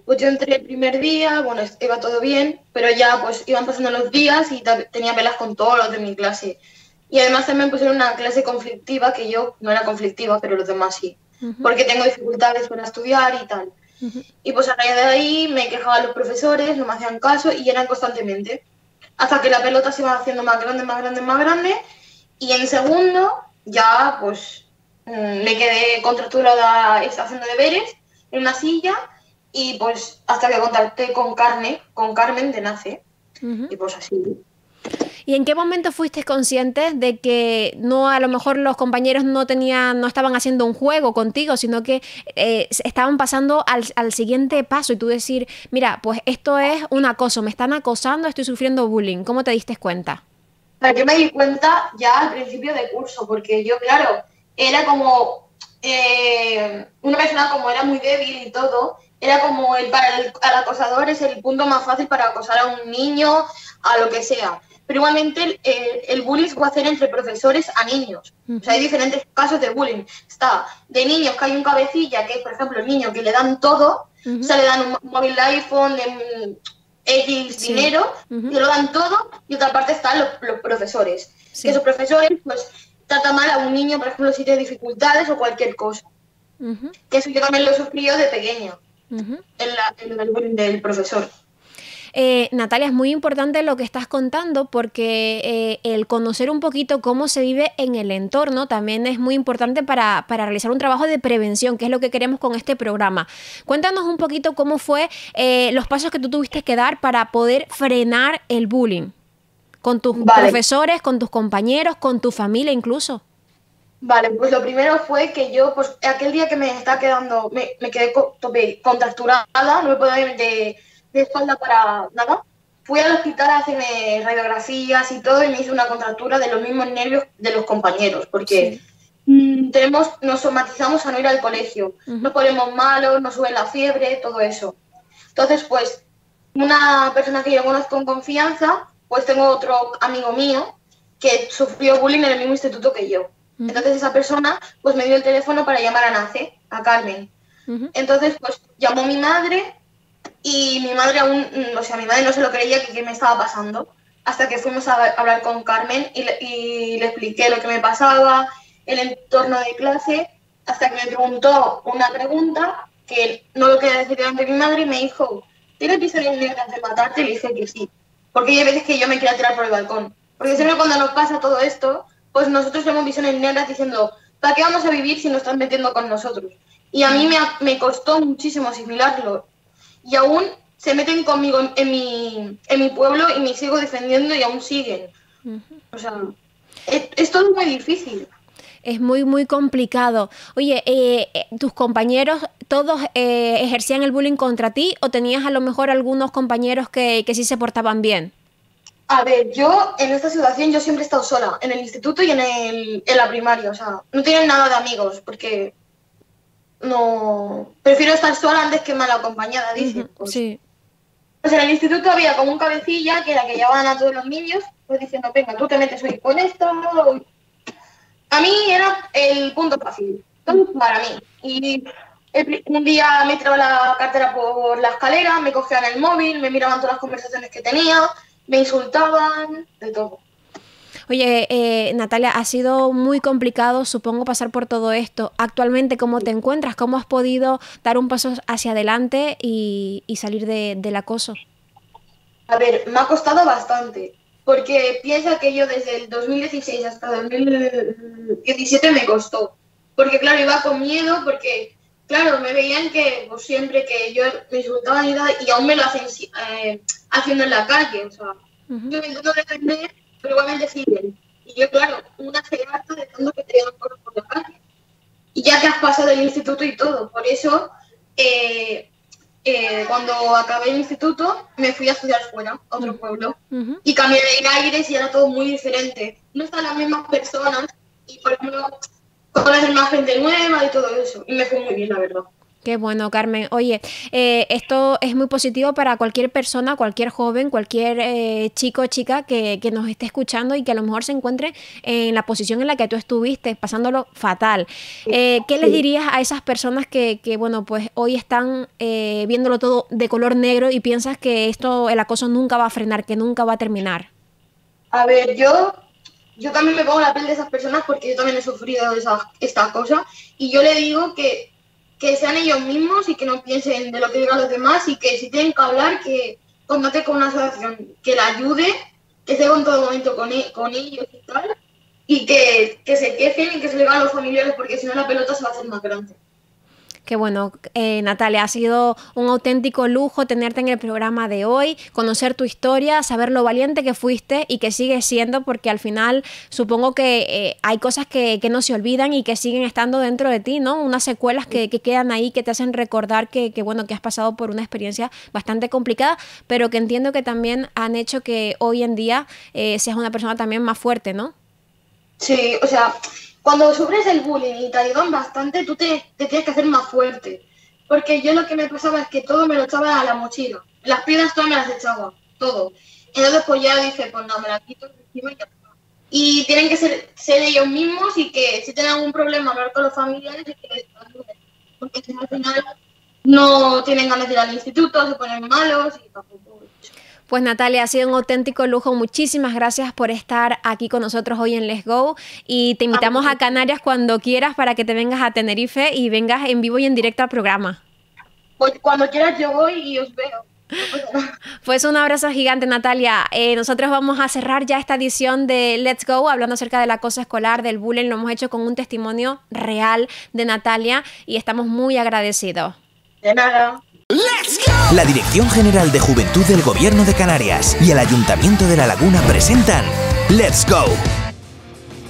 Pues yo entré el primer día, bueno, iba todo bien, pero ya pues iban pasando los días y tenía peleas con todos los de mi clase. Y además también pusieron una clase conflictiva, que yo no era conflictiva, pero los demás sí, porque tengo dificultades para estudiar y tal. Y pues a raíz de ahí me quejaba a los profesores, no me hacían caso y eran constantemente. Hasta que la pelota se iba haciendo más grande, más grande, más grande. Y en segundo ya pues me quedé contracturada haciendo deberes en una silla. Y pues hasta que contacté con Carmen de NACE, y pues así. ¿Y en qué momento fuiste consciente de que no, a lo mejor los compañeros no estaban haciendo un juego contigo, sino que estaban pasando al siguiente paso y tú decir, mira, pues esto es un acoso, me están acosando, estoy sufriendo bullying? ¿Cómo te diste cuenta? Pero yo me di cuenta ya al principio de curso, porque yo, claro, era como una persona como era muy débil y todo, era como el acosador es el punto más fácil para acosar a un niño, a lo que sea. Pero igualmente el bullying se puede hacer entre profesores a niños. O sea, hay diferentes casos de bullying. Está de niños que hay un cabecilla, que es, por ejemplo, el niño que le dan todo, o sea, le dan un móvil de iPhone, de X dinero, y lo dan todo, y otra parte están los profesores. Que esos profesores, pues, tratan mal a un niño, por ejemplo, si tiene dificultades o cualquier cosa. Que eso yo también lo he sufrido de pequeña, en el bullying del profesor. Natalia, es muy importante lo que estás contando porque el conocer un poquito cómo se vive en el entorno también es muy importante para realizar un trabajo de prevención, que es lo que queremos con este programa. Cuéntanos un poquito cómo fue los pasos que tú tuviste que dar para poder frenar el bullying con tus profesores, con tus compañeros, con tu familia incluso. Vale, pues lo primero fue que yo, pues aquel día que me estaba quedando, me quedé contracturada, no me podía ir de espalda para nada. Fui al hospital a hacerme radiografías y todo y me hice una contractura de los mismos nervios de los compañeros, porque nos somatizamos a no ir al colegio, nos ponemos malos, nos sube la fiebre, todo eso. Entonces, pues, una persona que yo conozco en confianza, pues tengo otro amigo mío que sufrió bullying en el mismo instituto que yo. Entonces esa persona pues me dio el teléfono para llamar a Nace, a Carmen. Entonces, pues, llamó a mi madre. Y mi madre aún, o sea, mi madre no se lo creía que me estaba pasando, hasta que fuimos a hablar con Carmen y le expliqué lo que me pasaba, el entorno de clase, hasta que me preguntó una pregunta que no lo quería decir delante de mi madre y me dijo, ¿tienes visiones negras de matarte? Y le dije que sí, porque hay veces que yo me quiero tirar por el balcón. Porque siempre cuando nos pasa todo esto, pues nosotros tenemos visiones negras diciendo, ¿para qué vamos a vivir si nos están metiendo con nosotros? Y a mí me costó muchísimo asimilarlo. Y aún se meten conmigo en mi pueblo y me sigo defendiendo y aún siguen. O sea, es todo muy difícil. Es muy, muy complicado. Oye, ¿tus compañeros todos ejercían el bullying contra ti o tenías a lo mejor algunos compañeros que sí se portaban bien? A ver, yo en esta situación yo siempre he estado sola, en el instituto y en la primaria. O sea, no tienen nada de amigos porque... No, prefiero estar sola antes que mal acompañada, dicen. Pues. Sí. Pues en el instituto había como un cabecilla que era que llevaban a todos los niños, pues diciendo, venga, tú te metes hoy con esto. A mí era el punto fácil, todo para mí. Y un día me tiraba la cartera por la escalera, me cogían el móvil, me miraban todas las conversaciones que tenía, me insultaban, de todo. Oye, Natalia, ha sido muy complicado, supongo, pasar por todo esto. Actualmente, ¿cómo te encuentras? ¿Cómo has podido dar un paso hacia adelante y salir del acoso? A ver, me ha costado bastante, porque piensa que yo desde el 2016 hasta 2017 me costó. Porque, claro, iba con miedo, porque, claro, me veían que pues, siempre que yo me insultaban y aún me lo hacen haciendo en la calle. O sea, yo me intento defender, pero igualmente siguen. Y yo, claro, una se harta de tanto que te digan cosas por la calle. Y ya que has pasado el instituto y todo, por eso, cuando acabé el instituto, me fui a estudiar fuera, a otro pueblo, y cambié de aires y era todo muy diferente. No están las mismas personas y, por ejemplo, conocer más gente nueva y todo eso. Y me fue muy bien, la verdad. Qué bueno, Carmen. Oye, esto es muy positivo para cualquier persona, cualquier joven, cualquier chico o chica que nos esté escuchando y que a lo mejor se encuentre en la posición en la que tú estuviste, pasándolo fatal. ¿Qué les dirías a esas personas que bueno, pues hoy están viéndolo todo de color negro y piensas que el acoso nunca va a frenar, que nunca va a terminar? A ver, yo también me pongo la piel de esas personas porque yo también he sufrido esta cosa y yo le digo que sean ellos mismos y que no piensen de lo que digan los demás y que si tienen que hablar, que contacten con una asociación que la ayude, que esté en todo momento con ellos y tal, y que se quejen y que se le digan a los familiares porque si no la pelota se va a hacer más grande. Qué bueno, Natalia, ha sido un auténtico lujo tenerte en el programa de hoy, conocer tu historia, saber lo valiente que fuiste y que sigues siendo, porque al final supongo que hay cosas que no se olvidan y que siguen estando dentro de ti, ¿no? Unas secuelas que quedan ahí, que te hacen recordar que bueno, que has pasado por una experiencia bastante complicada, pero que entiendo que también han hecho que hoy en día seas una persona también más fuerte, ¿no? Sí, o sea, cuando sufres el bullying y te ayudan bastante, tú te tienes que hacer más fuerte. Porque yo lo que me pasaba es que todo me lo echaba a la mochila. Las piedras todas me las echaba, todo. Entonces pues ya dije, pues no, me las quito encima y ya está. Y tienen que ser ellos mismos y que si tienen algún problema hablar con los familiares y que les ayuden. Porque si no, al final no tienen ganas de ir al instituto, se ponen malos y tampoco. Pues Natalia, ha sido un auténtico lujo. Muchísimas gracias por estar aquí con nosotros hoy en Let's Go y te invitamos a Canarias cuando quieras para que te vengas a Tenerife y vengas en vivo y en directo al programa. Pues cuando quieras yo voy y os veo. Pues un abrazo gigante, Natalia. Nosotros vamos a cerrar ya esta edición de Let's Go hablando acerca del acoso escolar, del bullying. Lo hemos hecho con un testimonio real de Natalia y estamos muy agradecidos. De nada. La Dirección General de Juventud del Gobierno de Canarias y el Ayuntamiento de La Laguna presentan Let's Go.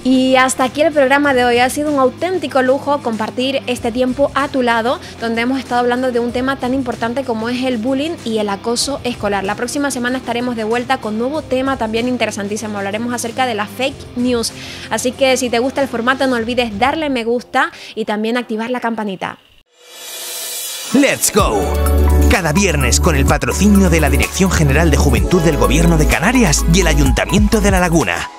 Y hasta aquí el programa de hoy. Ha sido un auténtico lujo compartir este tiempo a tu lado, donde hemos estado hablando de un tema tan importante como es el bullying y el acoso escolar. La próxima semana estaremos de vuelta con nuevo tema también interesantísimo. Hablaremos acerca de la fake news. Así que si te gusta el formato, no olvides darle me gusta y también activar la campanita. Let's Go. Cada viernes con el patrocinio de la Dirección General de Juventud del Gobierno de Canarias y el Ayuntamiento de La Laguna.